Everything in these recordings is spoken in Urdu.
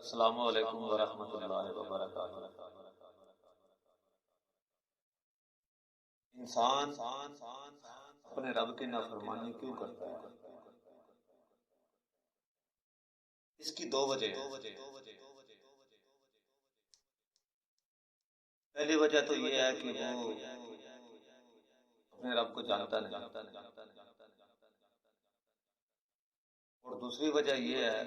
السلام علیکم ورحمۃ اللہ وبرکاتہ۔ انسان اپنے رب کی نافرمانی کیوں کرتا ہے؟ اس کی دو وجہ ہیں۔ پہلی وجہ تو یہ ہے کہ وہ اپنے رب کو جانتا نہیں، اور دوسری وجہ یہ ہے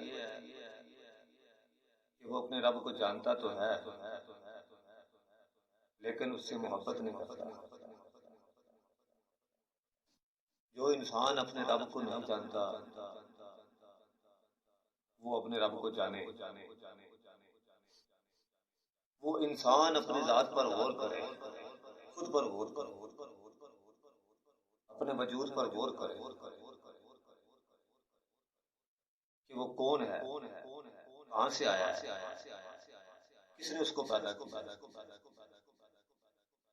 کہ وہ اپنے رب کو جانتا تو ہے لیکن اس سے محبت نہیں کرتا۔ جو انسان اپنے رب کو نہیں جانتا وہ اپنے رب کو جانے۔ وہ انسان اپنے ذات پر غور کرے، خود پر غور کرے، اپنے وجود پر غور کرے کہ وہ کون ہے، کہاں سے آیا ہے، کس نے اس کو پیدا کیا،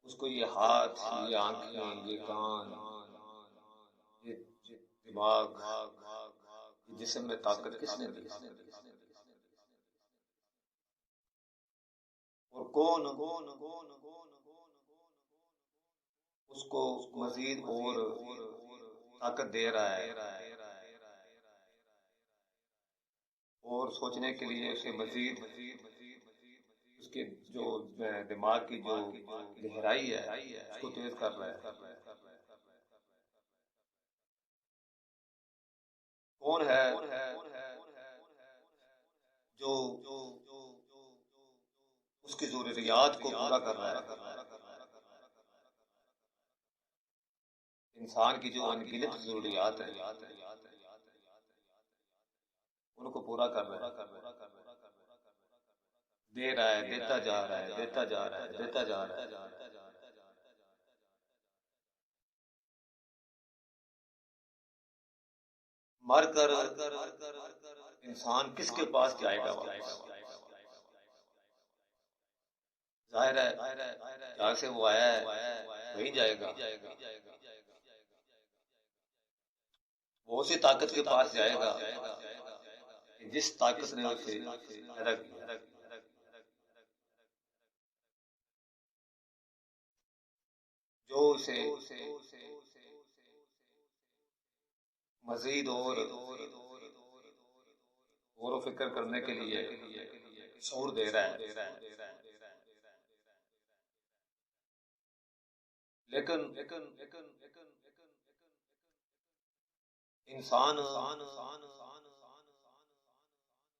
اس کو یہ ہاتھ، یہ آنکھیں، یہ کان، یہ دماغ، یہ جسم میں طاقت کس نے دی، اور کون اس کو مزید اور طاقت دے رہا ہے اور سوچنے کے لیے اسے مزید اس کے جو دماغ کی جو گہرائی ہے اس کو تیز کر رہا ہے۔ کون ہے جو اس کی ضروریات کو پورا کر رہا ہے؟ انسان کی جو انگنت ضروریات ہیں ان کو پورا کر رہا ہے، دے رہا ہے، دیتا جا رہا ہے، دیتا جا رہا ہے، دیتا جا رہا ہے۔ مر کر انسان کس کے پاس جائے گا واپس؟ ظاہر ہے جہاں سے وہ آیا ہے وہیں جائے گا، وہ اسی طاقت کے پاس جائے گا جس طاقت نے اسے پیدا کیا۔ جو اسے مزید اور غور و فکر کرنے کے لیے شعور دے رہا ہے، لیکن انسان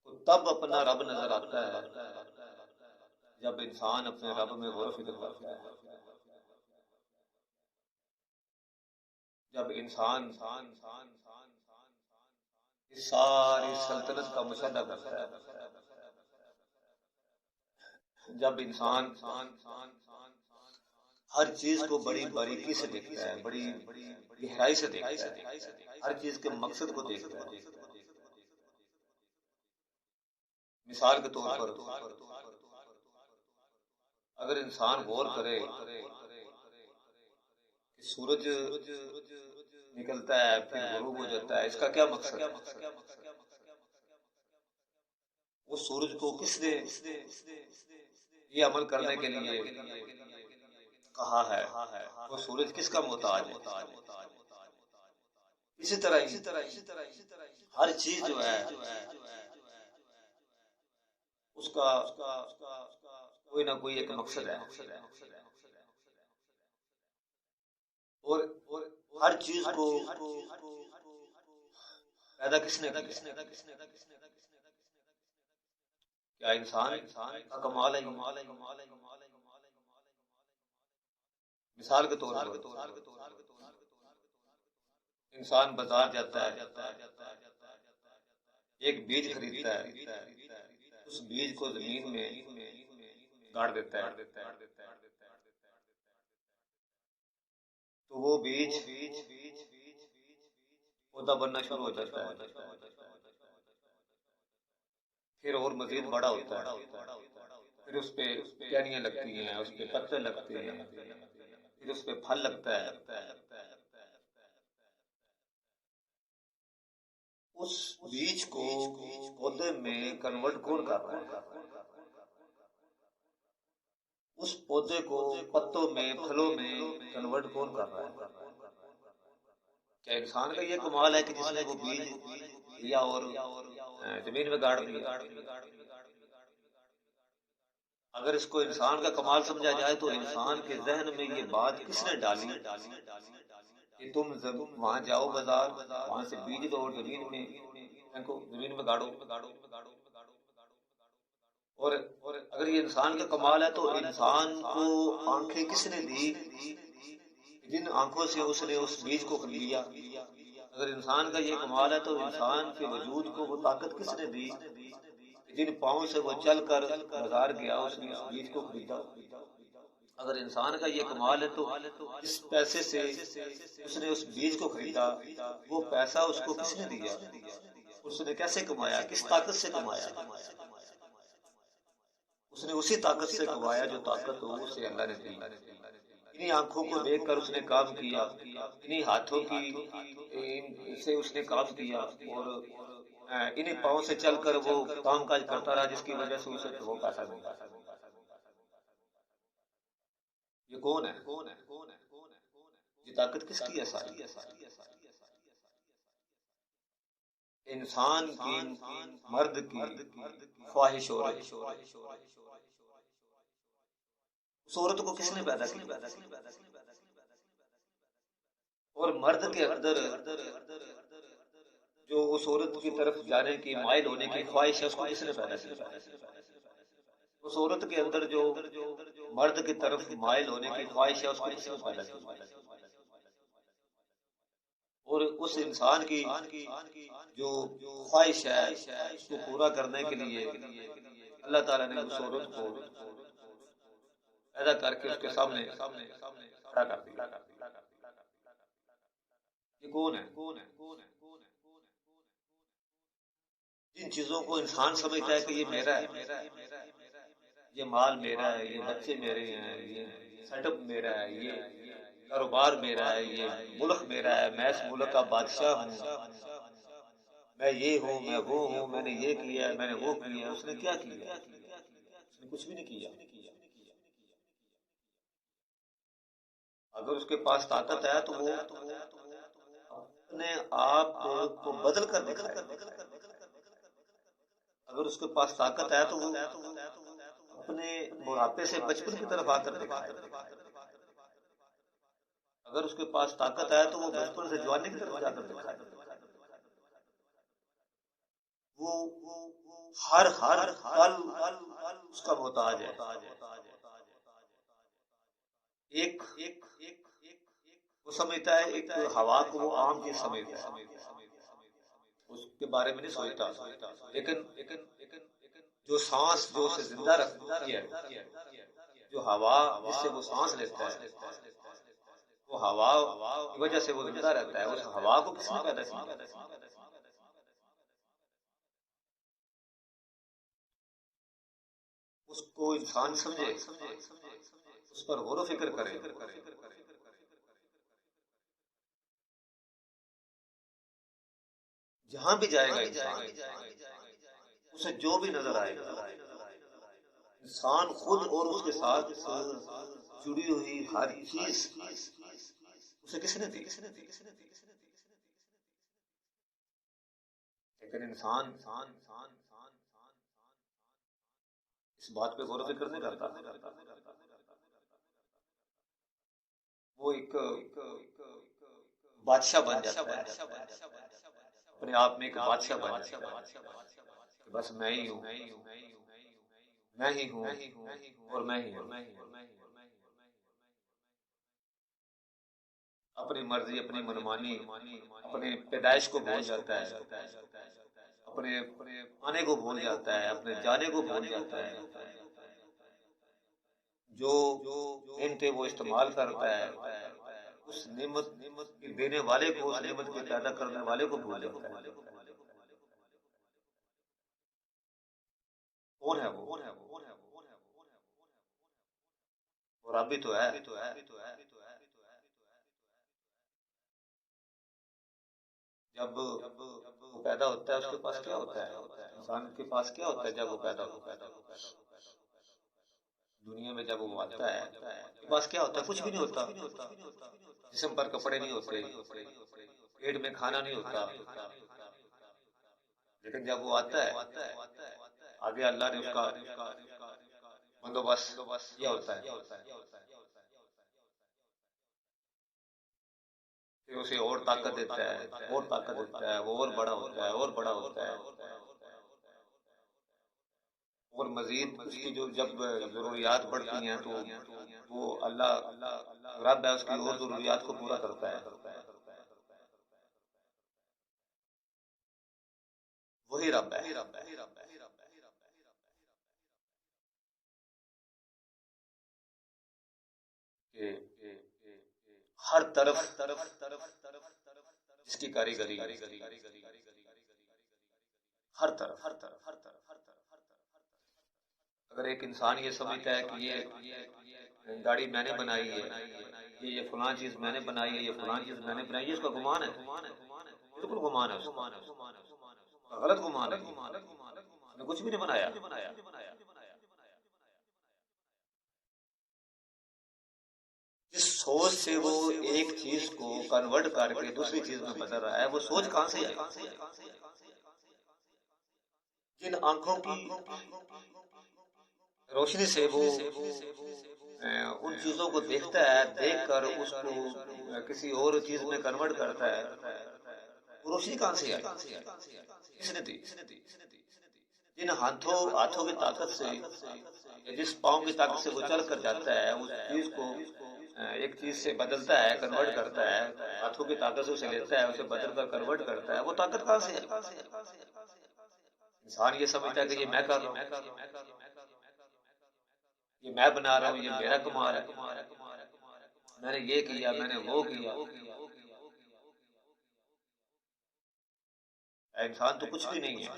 کو تب اپنا رب نظر آتا ہے جب انسان اپنے رب میں غور و فکر کرتا ہے، جب انسان اس ساری سلطنت کا مشاہدہ کرتا ہے، جب انسان ہر چیز کو بڑی باریکی سے دیکھتا ہے، بڑی گہرائی سے دیکھتا ہے، ہر چیز کے مقصد کو دیکھتا ہے۔ مثال کے طور پر اگر انسان غور کرے کہ سورج نکلتا ہے پھر غروب ہو جاتا ہے، اس کا کیا مقصد ہے؟ وہ سورج کو کس نے یہ عمل کرنے کے لیے کہا ہے؟ وہ سورج کس کا محتاج ہے؟ اسی طرح ہر چیز جو ہے اس کا کوئی نہ کوئی ایک مقصد ہے، اور ہر چیز کو پیدا کس نے کیا؟ کیا انسان کا کمال ہے؟ مثال کے طور پر انسان بازار جاتا ہے، ایک بیج خریدتا ہے، اس بیج کو زمین میں گاڑ دیتا ہے تو وہ بیج پودا بننا شروع ہو جاتا ہے، پھر اور مزید بڑا ہوتا ہے، پھر اس پہ ٹہنیاں لگتی ہیں، اس پہ پتے لگتے ہیں، پھر اس پہ پھل لگتا ہے۔ اس بیج کو پودے میں کنورٹ کون کر رہا ہے؟ اس پودے کو پتوں میں پھلوں میں کنورٹ کون کر رہا ہے؟ کیا انسان کا یہ کمال ہے کہ جس نے وہ بیج لیا اور زمین میں گاڑ دیا؟ اگر اس کو انسان کا کمال سمجھا جائے تو انسان کے ذہن میں یہ بات کس نے ڈالی کہ تم وہاں جاؤ بازار، وہاں سے بیج لو اور زمین میں پھینکو، زمین میں گاڑو؟ اور اگر یہ انسان کا کمال ہے تو انسان کو آنکھیں کس نے دی؟ جن آنکھوں سے اس نے اس بیج کو لیا۔ اگر انسان کا یہ کمال ہے تو انسان کے وجود کو وہ طاقت کس نے دی؟ جن پاؤں سے وہ چل کر بازار گیا، اس نے اس بیج کو خریدا۔ اگر انسان کا یہ کمال ہے تو اس پیسے سے اس نے اس بیج کو خریدا، وہ پیسہ اس کو کس نے دیا؟ اس نے کیسے کمایا؟ کس طاقت سے کمایا؟ اس نے اسی طاقت سے کمایا جو طاقت اسے اللہ نے دی۔ انہی آنکھوں کو دیکھ کر اس نے کام کیا، انہی ہاتھوں کی سے اس نے کام کیا، اور انہی پاؤں سے چل کر وہ کام کاج کرتا رہا، جس کی وجہ سے اسے وہ پیسہ ملا۔ یہ کون ہے؟ یہ طاقت کس کی ہے ساری؟ انسان کی، مرد کی خواہش ہو رہی۔ اس عورت کو کس نے پیدا کیا؟ اور مرد کے اندر جو اس عورت کی طرف جانے کی، مائل ہونے کی خواہش ہے، اس کو کس نے پیدا کیا؟ اس عورت کے اندر جو مرد کی طرف مائل ہونے کی خواہش ہے، اس کو کس نے پیدا کیا؟ اور اس انسان کی جو خواہش ہے اس کو پورا کرنے کے لیے اللہ تعالیٰ نے اس عورت کو پیدا کر کے اس کے سامنے کھڑا کر دیا۔ یہ کون ہے؟ جن چیزوں کو انسان سمجھتا ہے کہ یہ میرا ہے، یہ مال میرا ہے، یہ بچے میرے ہیں، یہ سیٹ اپ میرا ہے، یہ کاروبار میرا ہے، یہ ملک میرا ہے، میں اس ملک کا بادشاہ ہوں، میں یہ ہوں، میں وہ ہوں، میں نے یہ کیا ہے، میں نے وہ کیا ہے۔ اس نے کیا کیا؟ اس نے کچھ بھی نہیں کیا۔ اگر اس کے پاس طاقت ہے تو وہ اپنے آپ کو بدل کر دکھائے۔ اگر اس کے پاس طاقت ہے تو وہ اپنے بڑھاپے سے بچپن کی طرف آ کر دکھائے۔ اگر اس کے پاس طاقت ہے تو وہ بچپن سے جوانی کی طرف جا کر دکھائے۔ وہ ہر پل اس کا محتاج ہے۔ ایک وہ سمجھتا ہے، ایک ہوا کو وہ عام چیز سمجھتا ہے، اس کے بارے میں نہیں سوچتا، لیکن جو سانس جو اسے زندہ رکھتی ہے، جو ہوا جس سے وہ سانس لیتا ہے، وہ ہوا کی وجہ سے وہ زندہ رہتا ہے۔ اس ہوا کو کس نے پیدا کیا؟ اس کو انسان سمجھے، اس پر غور و فکر کرے۔ جہاں بھی جائے گا انسان، اسے جو بھی نظر آئے گا، انسان خود اور اس کے ساتھ جڑی ہوئی ہر چیز اسے کس نے دی؟ لیکن انسان اس بات پہ غور و فکر نہیں کرتا۔ وہ ایک بادشاہ بن جاتا ہے، اپنے آپ میں ایک بادشاہ بن جاتا ہے، بس میں ہی ہوں، میں ہی ہوں اور میں ہی ہوں۔ اپنی مرضی، اپنی منمانی، اپنے پیدائش کو بھول جاتا ہے، اپنے آنے کو بھول جاتا ہے، اپنے جانے کو بھول جاتا ہے۔ جو نعمتیں وہ استعمال کرتا ہے، اس نعمت دینے والے کو، اس نعمت کو پیدا کرنے والے کو بھول جاتا ہے۔ کون ہے وہ؟ اور ابھی تو ہے۔ جب وہ پیدا ہوتا ہے اس کے پاس کیا ہوتا ہے؟ انسان کے پاس کیا ہوتا ہے جب وہ پیدا ہوتا ہے؟ دنیا میں جب وہ آتا ہے اس کے پاس کیا ہوتا ہے؟ کچھ بھی نہیں ہوتا، جسم پر کپڑے نہیں ہوتے، پیٹ میں کھانا نہیں ہوتا، لیکن جب وہ آتا ہے آگے اللہ نے اس کا بندوبست کیا ہوتا ہے، پھر اسے اور طاقت دیتا ہے، اور طاقت دیتا ہے، وہ اور بڑا ہوتا ہے، اور بڑا ہوتا ہے، اور مزید اس کی جو جب ضروریات بڑھتی ہیں تو وہ اللہ رب ہے اس کی اور ضروریات کو پورا کرتا ہے، وہی رب ہے۔ کہ ہر طرف جس کی کاریگری، ہر طرف اگر ایک انسان یہ سمجھتا ہے کہ یہ گاڑی میں نے بنائی ہے، یہ فلاں چیز میں نے بنائی ہے، یہ فلاں چیز میں نے بنائی ہے، اس کا گمان ہے، بالکل گمان ہے، اس کا غلط گمان ہے، اس نے کچھ بھی نہیں بنایا۔ جس سوچ سے وہ ایک چیز کو کنورٹ کر کے دوسری چیز میں بدل رہا ہے، وہ سوچ کہاں سے آئی؟ جن آنکھوں کی روشنی سے وہ ان چیزوں کو دیکھتا ہے، دیکھ کر اس کو کسی اور چیز میں کنورٹ کرتا ہے، وہ روشنی کہاں سے آئی؟ کس نے دی؟ جن ہاتھوں کی طاقت سے، جس پاؤں کی طاقت سے وہ چل کر جاتا ہے، اس چیز کو ایک چیز سے بدلتا ہے، کنورٹ کرتا ہے، ہاتھوں کی طاقت سے اسے لیتا ہے، اسے بدل کر کنورٹ کرتا ہے، وہ طاقت کہاں سے ہے؟ انسان یہ سمجھتا ہے کہ یہ میں کر رہا ہوں، یہ میں بنا رہا ہوں، یہ میرا کمال ہے، میں نے یہ کیا، میں نے وہ کیا۔ انسان تو کچھ بھی نہیں ہے،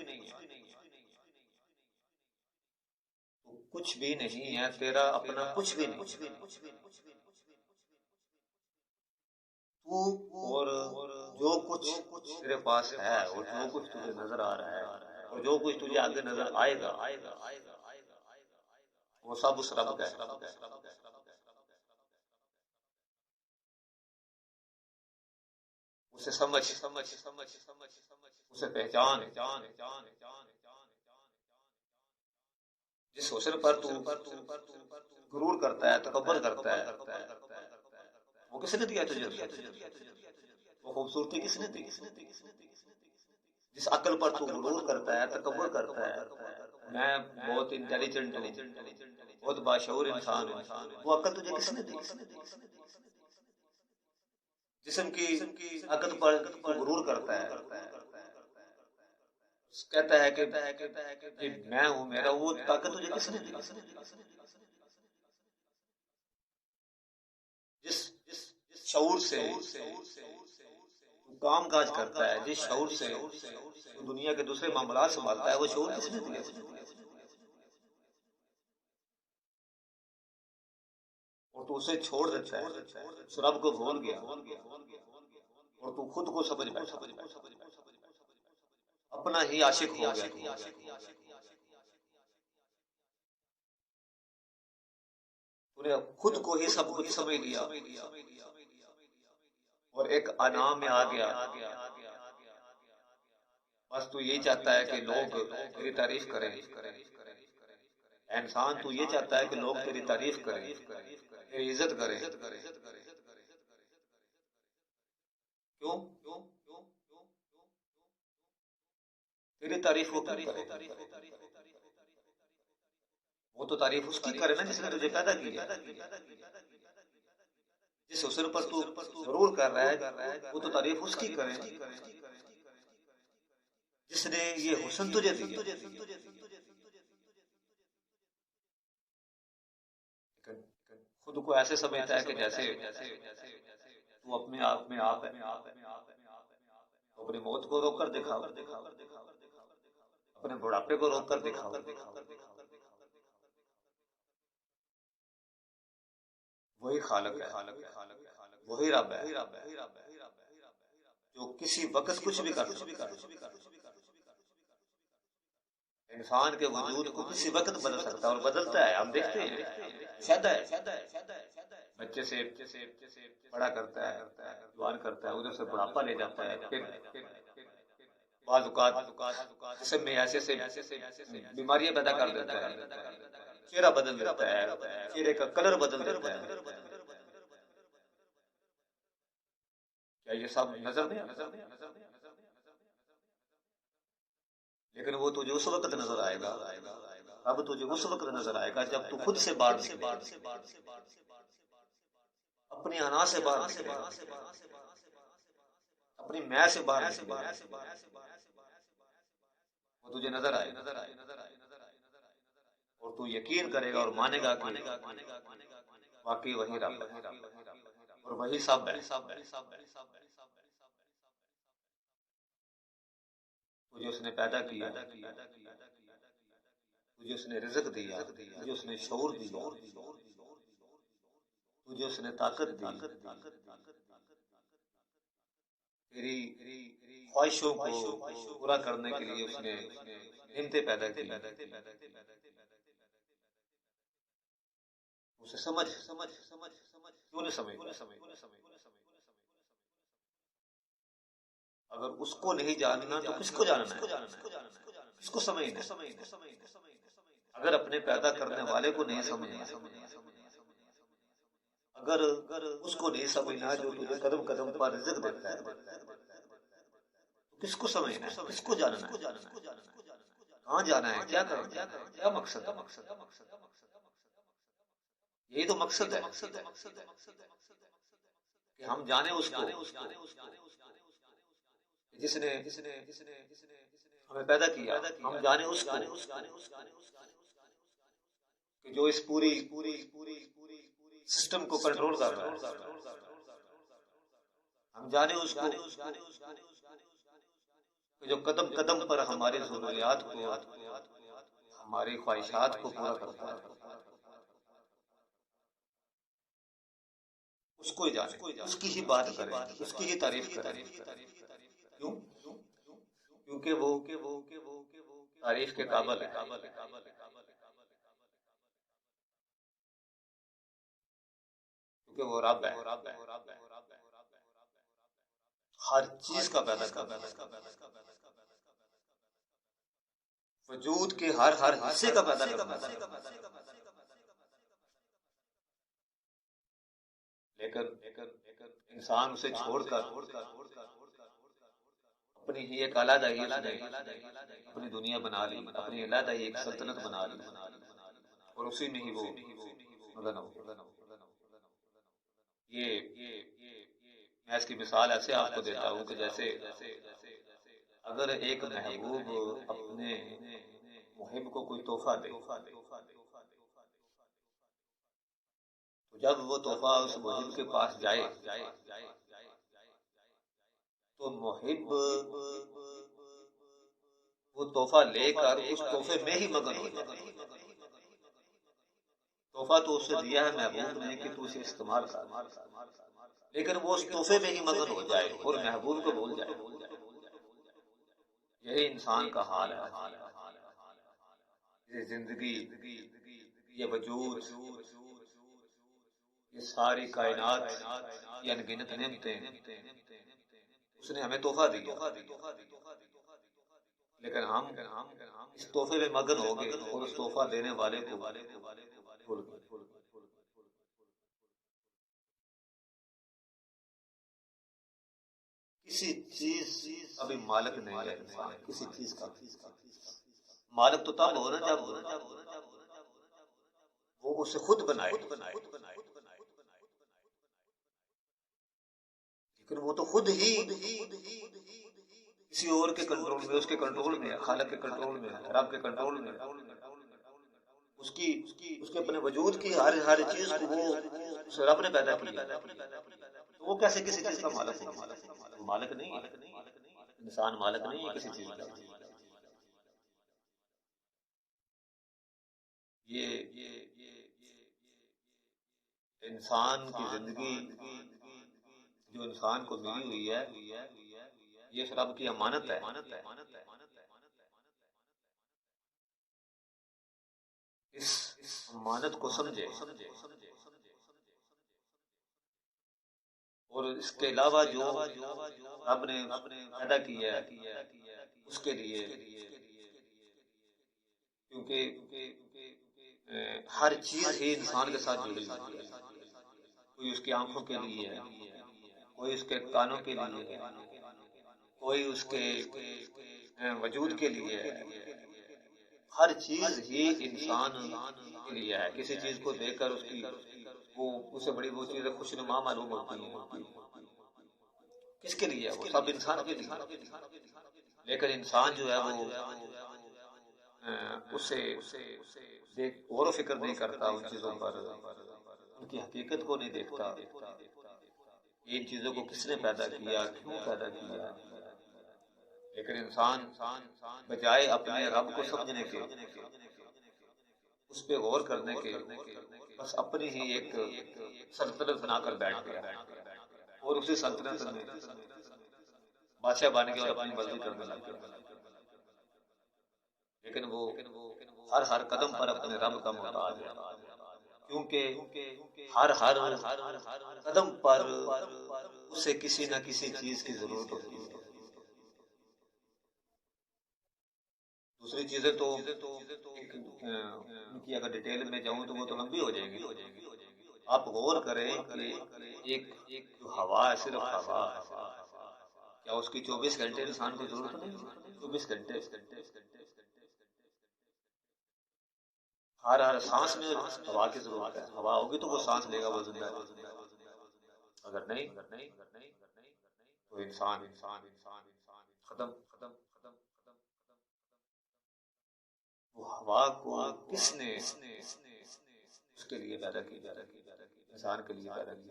تو کچھ بھی نہیں ہے، تیرا اپنا کچھ بھی نہیں، تو اور جو کچھ تیرے پاس ہے اور جو کچھ تجھے نظر آ رہا ہے اور جو کچھ تجھے آگے نظر آئے گا، وہ سب اس رب کا ہے۔ اسے سمجھ، اسے پہچان، جس حسن پر تو غرور کرتا ہے، تکبر کرتا ہے، وہ کس نے دیا تجھے؟ وہ خوبصورتی کس نے دی؟ جس عقل پر تو غرور کرتا ہے، تکبر کرتا ہے، میں بہت انٹیلیجنٹ ہوں، بہت باشعور انسان ہوں، وہ عقل تجھے کس نے دی؟ جسم کی طاقت پر تو غرور کرتا ہے، کہتا ہے کہ میں ہوں، میرا، وہ طاقت تجھے کس نے دی؟ جس شعور سے کام کاج کرتا ہے، جس شعور سے دنیا کے دوسرے معاملات سنبھالتا ہے، وہ شعور کس نے دیا؟ اور تو اسے چھوڑ دیتا ہے، اس رب کو بھول گیا، اور تو خود کو سمجھ بیٹھا، اپنا ہی عاشق ہو گیا، تو نے خود کو ہی سب کچھ سمجھ لیا اور ایک انا میں آ گیا، بس تو یہی چاہتا ہے کہ لوگ تیری تعریف کریں، انسان تو یہ چاہتا ہے کہ لوگ تیری تعریف کریں، تیری عزت کریں، کیوں؟ تیری تعریف وہ کیوں کرے؟ وہ تو تعریف اس کی کرے نا جس نے تجھے پیدا کیا، جس حسن پر تو ضرور کر رہا ہے، وہ تو تعریف اس کی کرے جس نے یہ حسن تجھے دیا۔ خود کو ایسے سمجھتا ہے کہ جیسے تو اپنے آپ میں آپ ہے، اپنی موت کو روک کر دکھاؤ، اپنے بڑھاپے کو روک کر دکھاؤ، وہی خالق ہے، وہی رب ہے۔ جو کسی وقت کچھ بھی کر سکتا ہے، انسان کے وجود کو کسی وقت بدل سکتا ہے اور بدلتا ہے. ہم دیکھتے ہیں فائدہ ہے، بچے سے بڑا کرتا ہے، جوان کرتا ہے، ادھر سے بڑھاپا لے جاتا ہے، پھر بعض اوقات جسم میں ایسے بیماریاں پیدا کر دیتا ہے، چہرہ بدل دیتا ہے، چہرے کا کلر بدل دیتا ہے. کیا یہ سب نظر نہیں؟ لیکن وہ تجھے اس وقت نظر آئے گا، اب تجھے اس وقت نظر آئے گا جب تو خود سے باہر نکلے، اپنی انا سے باہر نکلے، اپنی میں سے باہر نکلے، وہ تجھے نظر آئے اور تو یقین کرے گا اور مانے گا کہ واقعی وہی رب ہے اور وہی سب ہے. تجھے اس نے پیدا کیا، تجھے اس نے رزق دیا، تجھے اس نے شعور دیا، تجھے اس نے طاقت دی، تیری خواہشوں کو پورا کرنے کے لیے اس نے نعمتیں پیدا کی. اسے سمجھ کیوں نہیں سمجھ؟ اگر اس کو نہیں جاننا تو کس کو جاننا ہے؟ کس کو سمجھنا؟ اگر اپنے پیدا کرنے والے کو نہیں سمجھنا، اگر اس کو نہیں سمجھنا جو تجھے قدم قدم پر رزق دیتا ہے، تو کس کو سمجھنا ہے؟ کس کو جاننا ہے؟ کہاں جانا ہے؟ کیا کرنا ہے؟ کیا مقصد ہے؟ یہی تو مقصد ہے کہ ہم جانیں اس کو جس نے ہمیں پیدا کیا، ہم جانیں اس کو کہ جو اس پوری سسٹم کو کنٹرول کر رہا ہے، ہم جانیں اس کو کہ جو قدم قدم پر ہماری ضروریات کو، ہماری خواہشات کو پورا کرتا ہے. اس کو ہی جانیں، اس کی ہی بات کریں، اس کی ہی تعریف کریں. کیوں؟ کیونکہ وہ تعریف کے قابل ہے. کیونکہ وہ رب ہے، ہر چیز کا پیدا کرتا ہے، وجود کے ہر حصے کا پیدا کرتا ہے. لیکن انسان اسے چھوڑ کر اپنی ہی ایک علیحدہ ہی اپنی دنیا بنا لی، اپنی علیحدہ ہی ایک سلطنت بنا لی اور اسی میں ہی وہ مگن ہو. یہ میں اس کی مثال ایسے آپ کو دیتا ہوں کہ جیسے اگر ایک محبوب اپنے محب کو کوئی تحفہ دے، تو جب وہ تحفہ اس محب کے پاس جائے تو محب وہ تحفہ لے کر اس تحفے میں ہی مگن ہو جائے. تحفہ تو اس سے دیا ہے محبوب نے کہ تو اسے استعمال کر، لیکن وہ اس تحفے میں ہی مگن ہو جائے اور محبوب کو بھول جائے. یہی انسان کا حال ہے. یہ زندگی، یہ وجود، یہ ساری کائنات، یہ انگنت نعمتیں اس نے ہمیں تحفہ دیا، لیکن ہم اس تحفے میں مگن ہو گئے اور اس تحفہ دینے والے کو بھول گئے. کسی چیز ابھی مالک نہیں ہے انسان، کسی چیز کا مالک تو تب ہو نا جب وہ اسے خود بنائے، لیکن وہ تو خود ہی کسی اور کے کنٹرول میں، اس کے کنٹرول میں، خالق کے کنٹرول میں، رب کے کنٹرول میں. اس کے اپنے وجود کی ہر چیز کو وہ رب نے پیدا کیا، تو وہ کیسے کسی چیز کا مالک ہوگا؟ وہ مالک نہیں ہے. انسان مالک نہیں ہے کسی چیز کا. یہ انسان کی زندگی جو انسان کو ملی ہوئی ہے، یہ اس رب کی امانت ہے. اس امانت کو سمجھے. اور اس کے علاوہ جو رب نے پیدا کیا ہے اس کے لیے، کیونکہ ہر چیز ہی انسان کے ساتھ جڑی ہوئی ہے. کوئی اس کی آنکھوں کے لیے ہے، کوئی اس کے کانوں کے لیے ہے، کوئی اس کے وجود کے لیے ہے. ہر چیز ہی انسان کے لیے ہے. کسی چیز کو دیکھ کر اس کی اسے بڑی وہ چیزیں خوشنما معلوم ہوتی ہیں. کس کے لیے؟ وہ سب انسان کے لیے. لیکن انسان جو ہے وہ اسے غور و فکر نہیں کرتا ان چیزوں پر، ان کی حقیقت کو نہیں دیکھتا. ان چیزوں کو کس نے پیدا کیا، کیوں پیدا کیا. لیکن انسان بجائے اپنے رب کو سمجھنے کے، اس پہ غور کرنے کے، بس اپنی ہی ایک سلطنت بنا کر بیٹھ گیا اور اسی سلطنت میں بادشاہ بن گیا اور اپنی مرضی کرنے لگ گیا. لیکن وہ ہر قدم پر اپنے رب کا محتاج ہے، کیونکہ ہر قدم پر اسے کسی نہ کسی چیز کی ضرورت ہوتی ہے. دوسری چیزیں تو ان کی اگر ڈیٹیل میں جاؤں تو وہ تو لمبی ہو جائیں گی. آپ غور کریں کہ ایک ہوا ہے، صرف ہوا، کیا اس کی 24 گھنٹے انسان کو ضرورت نہیں؟ 24 گھنٹے ہر سانس میں ہوا کی ضرورت ہے. ہوا ہوگی تو وہ سانس لے گا، وہ زندہ ہے. اگر نہیں تو انسان ختم. وہ ہوا کو کس نے اس کے لیے پیدا کی؟ انسان کے لیے پیدا کی.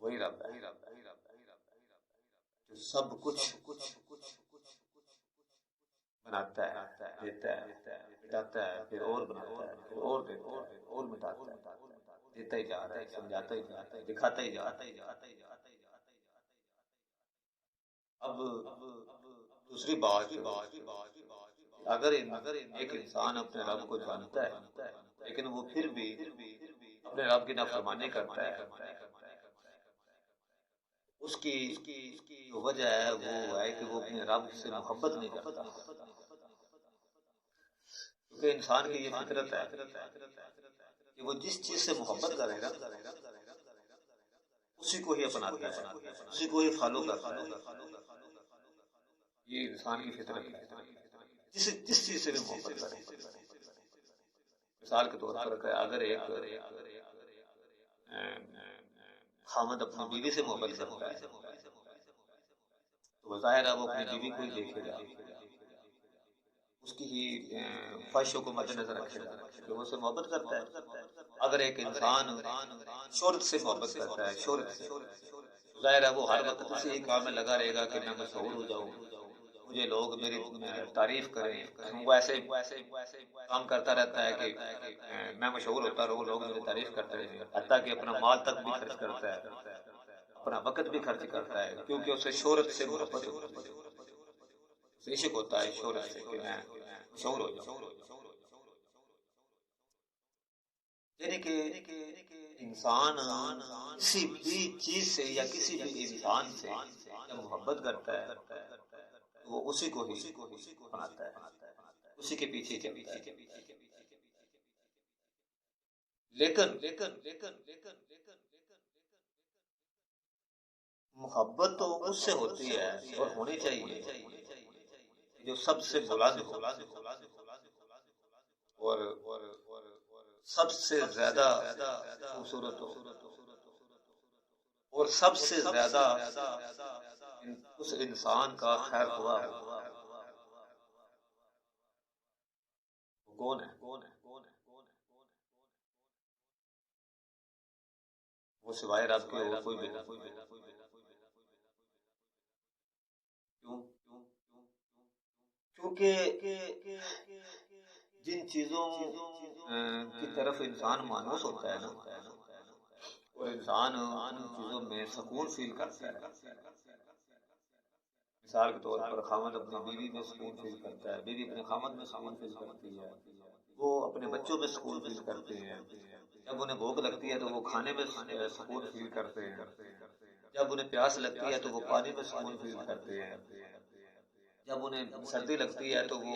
وہی رب ہے جو سب کچھ بناتا ہے، دیتا ہے، مٹاتا ہے، پھر اور بناتا ہے، پھر اور دیتا ہے، اور مٹاتا ہے، دیتا ہی جا رہا ہے، سمجھاتا ہی جا رہا ہے، دکھاتا ہی جا رہا ہے. اب دوسری بات، اگر ایک انسان اپنے رب کو جانتا ہے لیکن وہ پھر بھی اپنے رب کی نافرمانی کرتا ہے، اس کی وجہ ہے وہ ہے کہ وہ اپنے رب سے محبت نہیں کرتا. کیونکہ انسان کی یہ فطرت ہے کہ وہ جس چیز سے محبت کرے گا اسی کو ہی اپناتا ہے، اسی کو ہی فالو کرتا ہے. یہ انسان کی فطرت ہے. جس چیز سے بھی محبت کرے. مثال کے طور پر اگر ایک خامد اپنی بیوی سے محبت کرتا ہے تو ظاہر ہے وہ اپنی بیوی کو ہی دیکھے گا، اس کی ہی خواہشوں کو مد نظر رکھے گا کہ وہ اس سے محبت کرتا ہے. اگر ایک انسان شہرت سے محبت کرتا ہے، شہرت سے، ظاہر ہے وہ ہر وقت اسی کام میں لگا رہے گا کہ میں مشہور ہو جاؤں، مجھے لوگ میری تعریف کریں. وہ ایسے کام کرتا رہتا ہے کہ میں مشہور ہوتا رہوں، لوگ میری تعریف کرتے رہیں، حتیٰ کہ اپنا مال تک بھی خرچ کرتا ہے، اپنا وقت بھی خرچ کرتا ہے، کیونکہ اسے شہرت سے محبت ہوتی ہے، عشق ہوتا ہے شہرت سے کہ میں مشہور ہو جاؤں. یعنی کہ انسان کسی بھی چیز سے یا کسی بھی انسان سے جب محبت کرتا ہے تو وہ اسی کو ہی بناتا ہے، اسی کے پیچھے چلتا ہے. لیکن محبت تو اس سے ہوتی ہے اور ہونی چاہیے جو سب سے بلند ہو اور سب سے زیادہ خوبصورت ہو اور سب سے زیادہ اس انسان کا خیر خواہ ہو. کون ہے؟ وہ سوائے رب کے اور کوئی بھی نہیں. کیونکہ جن چیزوں کی طرف انسان مانوس ہوتا ہے نا، اور انسان ان چیزوں میں سکون فیل کرتا ہے، مثال کے طور پر خاوند اپنی بیوی میں سکون فیل کرتا ہے، بیوی اپنے خاوند میں سکون فیل کرتی ہے، وہ اپنے بچوں میں سکون فیل کرتے ہیں، جب انہیں بھوک لگتی ہے تو وہ کھانے میں سکون فیل کرتے ہیں، جب انہیں پیاس لگتی ہے تو وہ پانی میں سکون فیل کرتے ہیں، جب انہیں سردی لگتی ہے تو وہ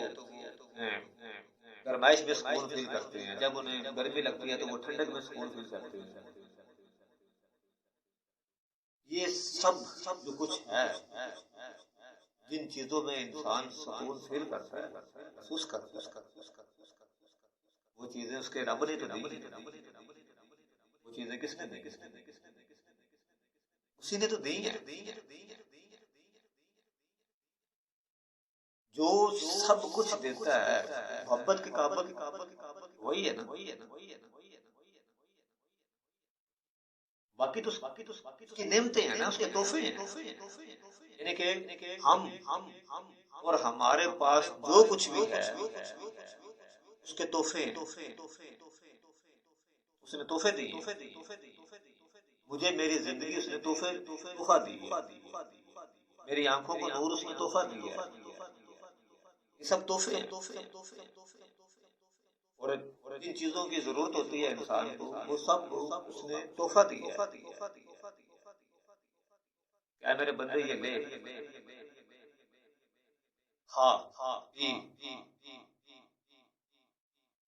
گرمائش میں سکون فیل کرتے ہیں، جب انہیں گرمی لگتی ہے تو وہ ٹھنڈک میں سکون فیل کرتے ہیں۔ یہ سب جو کچھ ہے، جن چیزوں میں انسان سکون فیل کرتا ہے، محسوس کرتا ہے، وہ چیزیں اس کے رب نے تو دی، وہ چیزیں کس نے دی؟ اسی نے تو دی ہیں۔ جو سب کچھ دیتا ہے محبت کے قابل وہی ہے نا، باقی تو اس کی نعمتیں ہیں نا، اس کے تحفے ہیں، یعنی کہ ہم اور ہمارے پاس جو کچھ بھی ہے اس کے تحفے ہیں، اس نے تحفے دیے، مجھے میری زندگی اس نے تحفہ دی ہے، میری آنکھوں کو نور اس نے تحفہ دیا ہے، یہ سب تحفے ہیں، اور جن چیزوں کی ضرورت ہوتی ہے انسان کو وہ سب اس نے تحفہ دیا ہے۔ کیا میرے بندے یہ لے، کھا، پی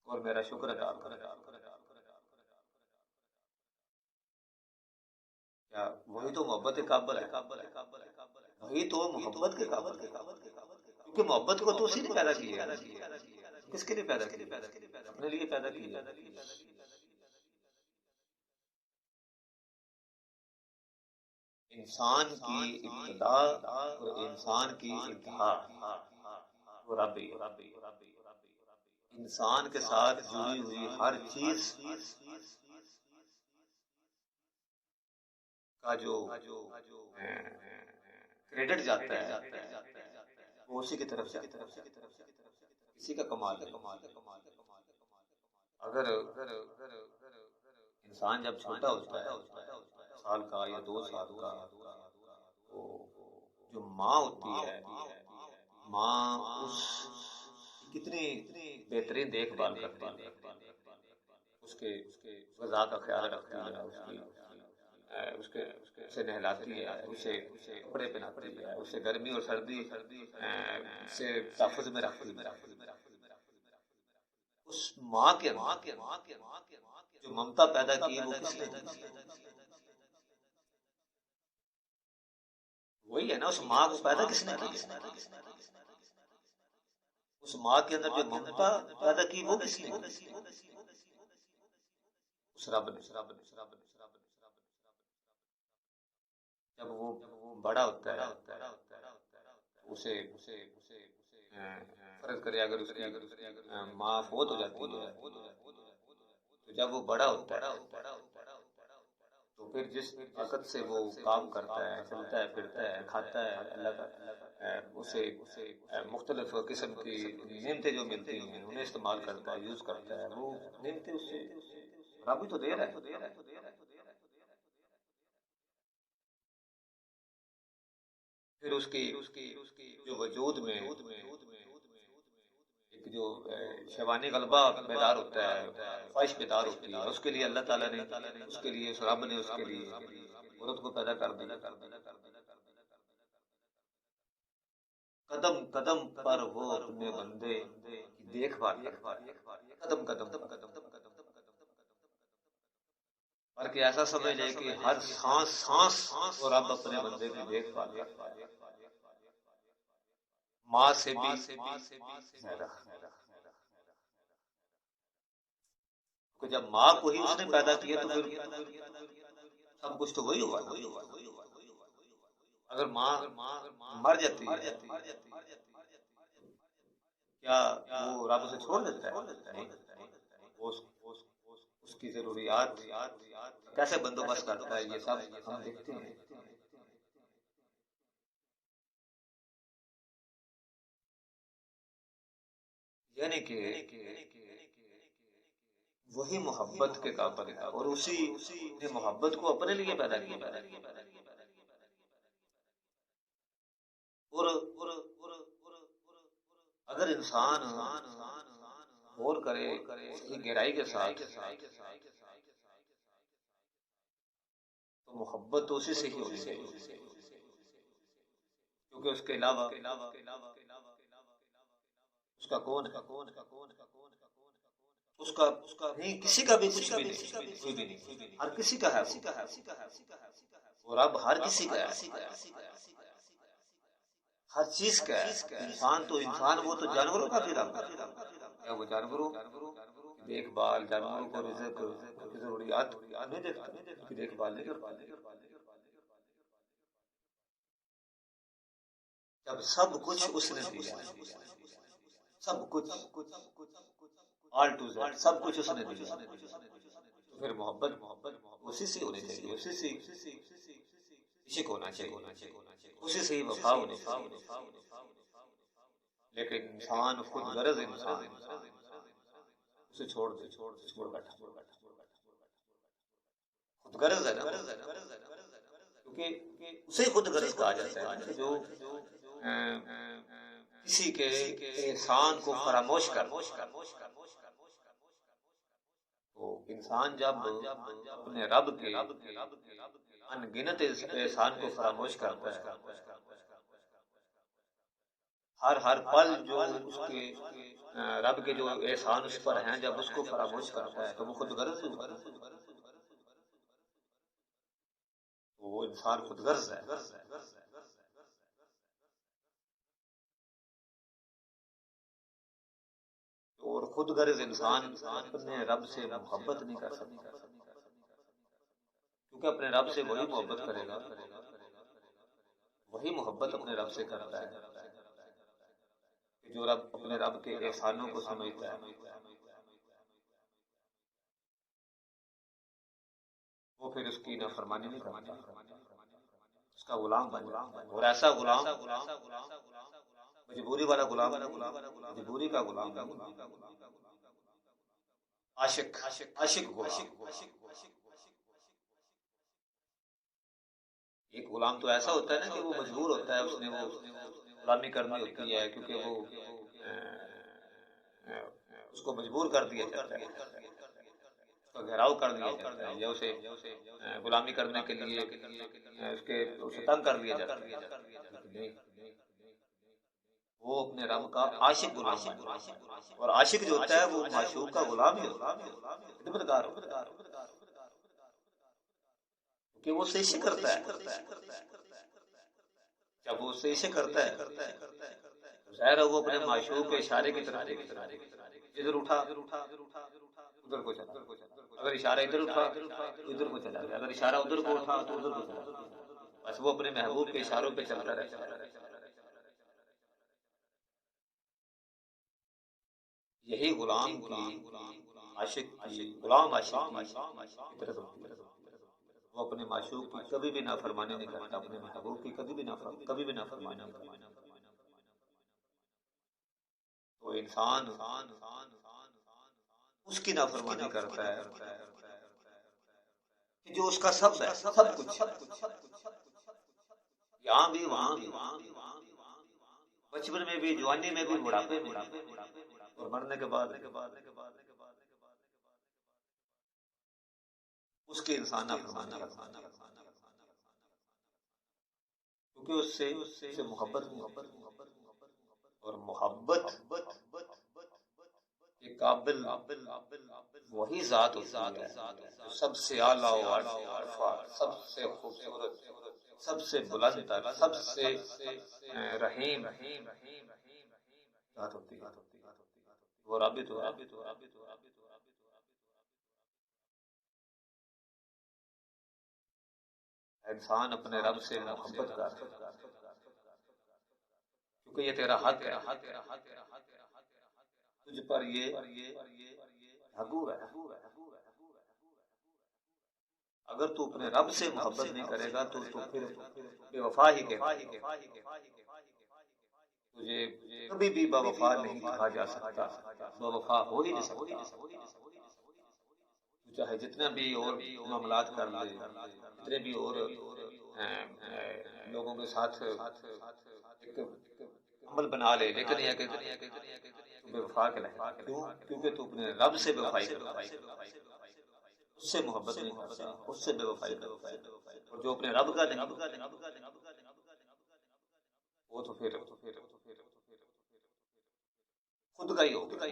اور میرا شکر ادا کر، کیا وہی تو محبت کے قابل ہے، وہی تو محبت کے قابل ہے، کیونکہ محبت کو تو اسی نے پیدا کیا ہے۔ کس کے لیے پیدا کیا؟ اپنے لیے پیدا کیا۔ انسان کی ابتدا اور انسان کی انتہا وہ رب ہی ہے۔ انسان کے ساتھ جڑی ہوئی ہر چیز کا جو کریڈٹ جاتا ہے وہ اسی کی طرف سے، کسی کا کمال ہے۔ اگر انسان جب چھوٹا ہوتا ہے، سال کا یا 2 سال کا، تو جو ماں ہوتی ہے، ماں اس کتنی بہترین دیکھ بھال کرتی ہے، اس کے غذا کا خیال رکھتی ہے، اسے نہلاتی ہے، اسے کپڑے پہناتی ہے، اسے گرمی اور سردی سے تحفظ میں رکھتی ہے۔ اس ماں کے جو ممتا پیدا کی وہ کس نے کی؟ وہی ہے نا، اس ماں کو پیدا کس نے کیا؟ اس ماں کے اندر جو ممتا پیدا کی وہ کس نے کی؟ اس رب نے۔ جب وہ بڑا ہوتا ہے اسے فرض کرے اگر اس کی ماں فوت ہو جاتی ہے، تو جب وہ بڑا ہوتا ہے تو پھر جس طاقت سے وہ کام کرتا ہے، چلتا ہے، پھرتا ہے، کھاتا ہے، اللہ کا اسے مختلف قسم کی نعمتیں جو ملتی ہیں انہیں استعمال کرتا ہے، یوز کرتا ہے، وہ نعمتیں اس سے رب ہی تو دے رہا ہے۔ پھر اس کی جو وجود میں ایک جو شیوانی غلبہ بیدار ہوتا ہے، خواہش بیدار ہوتی ہے، اس کے لیے اللہ تعالیٰ نے، اس کے لیے اس رب نے اس کے لیے عورت کو پیدا کر دیا۔ قدم قدم پر وہ اپنے بندے کی دیکھ بھال کرتا ہے، قدم قدم پر کہ ایسا سمجھ لے کہ ہر سانس وہ رب اپنے بندے کی دیکھ بھال کرتا ہے، ماں سے بھی زیادہ۔ کہ جب ماں کو ہی اس نے پیدا کیا تو پھر سب کچھ تو وہی ہوا۔ اگر ماں مر جاتی ہے کیا وہ رب سے چھوڑ دیتا ہے؟ نہیں، اس کی ضروریات کیسے بندوبست کرتا ہے یہ سب ہم دیکھتے ہیں۔ یعنی کہ وہی محبت کے قابل ہے، اور اسی نے محبت کو اپنے لیے پیدا کیا، اگر انسان غور کرے اس کی گہرائی کے ساتھ تو محبت تو اسی سے ہی ہونی چاہیے، کیونکہ اس کے علاوہ اس کا کون ہے، اس کا نہیں، کسی کا بھی کچھ بھی نہیں، کوئی بھی نہیں، ہر کسی کا ہے وہ رب، ہر کسی کا ہے، ہر چیز کا ہے۔ انسان تو انسان، وہ تو جانوروں کا بھی رب ہے، وہ جانوروں دیکھ بھال، جانوروں کو رزق کی ضروریات نہیں دیکھتا، کی دیکھ بھال نہیں کرتا، جب سب کچھ اس نے دیا، سب کچھ آل ٹو زیڈ، سب کچھ اس نے دیا، تو پھر محبت اسی سے ہونی چاہیے، اسی سے عشق ہونا چاہیے، اسی سے ہی وفا ہونی چاہیے۔ لیکن انسان خود غرض انسان اسے چھوڑ بیٹھا، خود غرض ہے نا، کیونکہ اسے خود غرض کہا جاتا ہے جو کسی کے احسان کو فراموش کر۔ تو انسان جب اپنے رب کے ان گنت احسان کو فراموش کرتا ہے، ہر پل جو اس کے رب کے جو احسان اس پر ہیں، جب اس کو فراموش کرتا ہے تو وہ خود غرض ہے، وہ انسان خود غرض ہے۔ اور خود غرض انسان اپنے رب سے محبت نہیں کر سکتا، کیونکہ اپنے رب سے وہی محبت کرے گا، وہی محبت اپنے رب سے کرتا ہے جو رب اپنے رب کے احسانوں کو سمجھتا ہے، وہ پھر اس کی نافرمانی نہیں کرتا، اس کا غلام بن جاتا ہے۔ اور ایسا غلام مجبوری والا غلام، مجبوری کا غلام، عاشق غلام۔ ایک غلام تو ایسا ہوتا ہے نا کہ وہ مجبور ہوتا ہے، اس نے وہ غلامی کرنی ہوتی ہے، کیونکہ وہ اس کو مجبور کر دیا جاتا ہے، اس کا گھیراؤ کر دیا جاتا ہے، یا اسے غلامی کرنے کے لیے اسے تنگ کر دیا جاتا ہے، وہ اپنے رب کا عاشق غلام ہے۔ اور عاشق جو ہوتا ہے وہ معشوق کا غلام ہی ہوتا ہے، خدمتگار ہوتا ہے، کہ وہ اسے عشق کرتا ہے۔ جب وہ اسے عشق کرتا ہے، ظاہر ہے وہ اپنے معشوق کے اشارے کی طرف دیکھتا ہے، ادھر اٹھا ادھر کو چلا، اگر اشارہ ادھر اٹھا ادھر کو چلا گیا، اگر اشارہ ادھر کو اٹھا تو ادھر کو چلا گیا، بس وہ اپنے محبوب کے اشاروں پہ چلتا رہتا ہے۔ یہی غلام کی عاشق کی غلام عاشق کی فطرت ہوتی ہے، وہ اپنے معشوق کی کبھی بھی نافرمانی نہیں کرتا، اپنے محبوب کی کبھی بھی نافرمانی نہیں کرتا۔ تو انسان اس کی نافرمانی کرتا ہے کہ جو اس کا سب ہے، سب کچھ، یہاں بھی وہاں بھی، بچپن میں بھی، جوانی میں بھی، بڑھاپے میں بھی، اور مرنے کے بعد اس کی انسان نافرمانی کرتا ہے، کیونکہ اس سے محبت اور محبت کے قابل وہی ذات ہوتی ہے جو سب سے اعلیٰ و ارفع، سب سے خوبصورت، سب سے بلند تر، سب سے رحیم ذات ہوتی ہے، وہ رابط ہو۔ انسان اپنے رب سے محبت کر، کیونکہ یہ تیرا حق ہے، تجھ پر یہ حقوق ہے۔ اگر تو اپنے رب سے محبت نہیں کرے گا تو پھر بے وفا ہی کہے گا، تجھے کبھی بھی بے وفا نہیں کہا جا سکتا، بے وفا ہو ہی نہیں سکتا، چاہے جتنا بھی اور معاملات کر لے، جتنے بھی اور لوگوں کے ساتھ عمل بنا لے، لیکن یہ کہ بے وفا کہلائے، کیونکہ تو اپنے رب سے بے وفائی کرتا ہے، اس سے محبت نہیں کرتا، اس سے بے وفائی کرتا ہے، اور جو اپنے رب کا نہیں وہ تو پھر خود کا ہی ہوگا،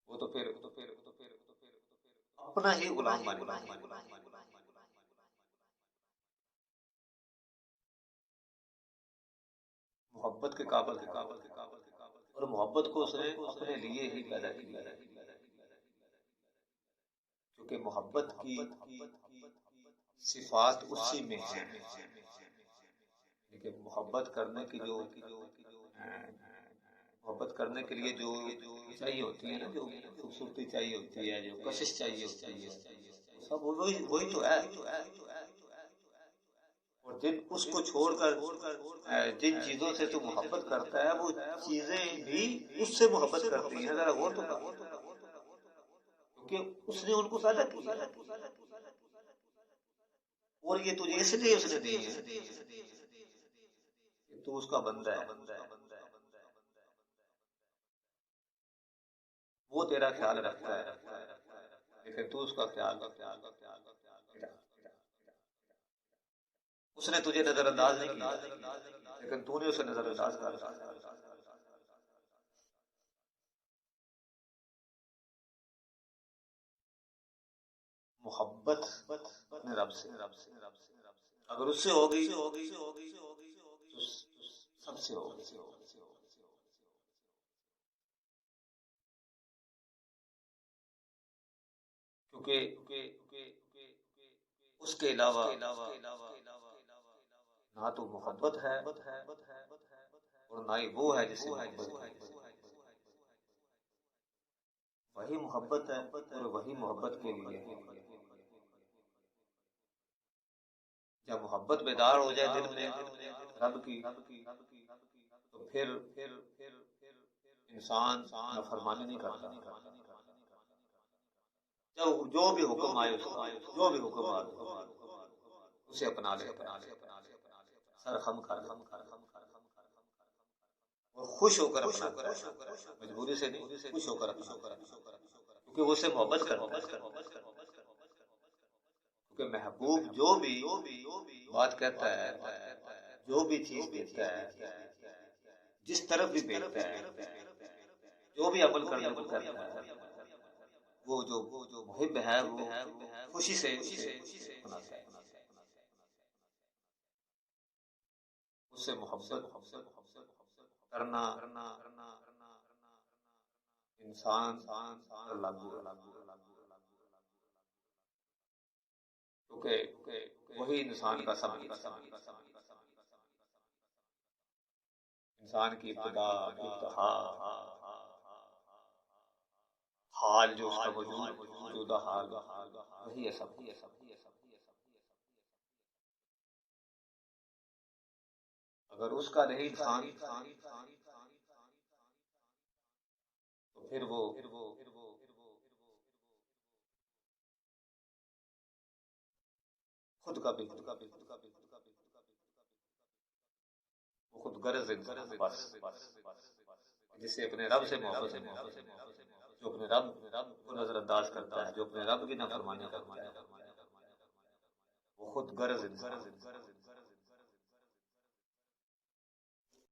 وہ تو پھر اپنا ہی غلام بنے گا۔ محبت کے قابل اور محبت کو اس نے اپنے لیے ہی پیدا کیا ہے، کیونکہ محبت کی صفات اسی میں ہیں، لیکن محبت کرنے کی جو محبت کرنے کے لیے جو چاہیے ہوتی ہے نا، جو خوبصورتی چاہیے ہوتی ہے، جو کشش چاہیے ہوتی ہے، سب وہی تو ہے، اور جن اس کو چھوڑ کر جن چیزوں سے تو محبت کرتا ہے وہ چیزیں بھی اس سے محبت کرتی ہیں، ذرا غور تو کر، کیونکہ اس نے ان کو پیدا کیا اور یہ تجھے اس لیے اس نے دی ہے کہ تو اس کا بندہ ہے، وہ تیرا خیال رکھتا ہے، لیکن تو اس کا خیال اس نے تجھے نظر انداز نہیں کیا، لیکن تو نے اسے نظر انداز کر دیا۔ محبت اپنے رب سے، اگر اس سے ہوگی تو سب سے ہوگی، کیونکہ اس کے علاوہ نہ تو محبت ہے اور نہ ہی وہ ہے جس سے محبت ہے، وہی محبت ہے اور وہی محبت کے لیے ہے۔ جب محبت بیدار ہو جائے دل میں رب کی، تو پھر انسان نافرمانی نہیں کرتا، جو بھی حکم آئے جو بھی حکم آئے اسے اپنا لے، سر خم کر اور خوش ہو کر اپنا، مجبوری سے نہیں، خوش ہو کر اپنا، کیونکہ وہ سے محبت کرتا ہے، کیونکہ محبوب جو بھی بات کہتا ہے، جو بھی چیز دیتا ہے، جس طرف بھی بھیجتا ہے، جو بھی عمل کرنے کو کرتا ہے، وہ جو محب ہے وہ خوشی سے بناتا ہے، اس سے محبت کرنا انسان لاگو ہے، کیونکہ وہی انسان کا سب، انسان کی ابتدا، انتہا، حال جو اس کا موجودہ حال وہی ہے سب۔ اگر اس کا نہیں انسان تو پھر وہ خود کا بھی وہ خود غرض انسان بس، جسے اپنے رب سے محبت ہے، جو اپنے رب کو نظر انداز کرتا ہے، جو اپنے رب کی نافرمانی کرتا ہے، وہ خود غرض انسان۔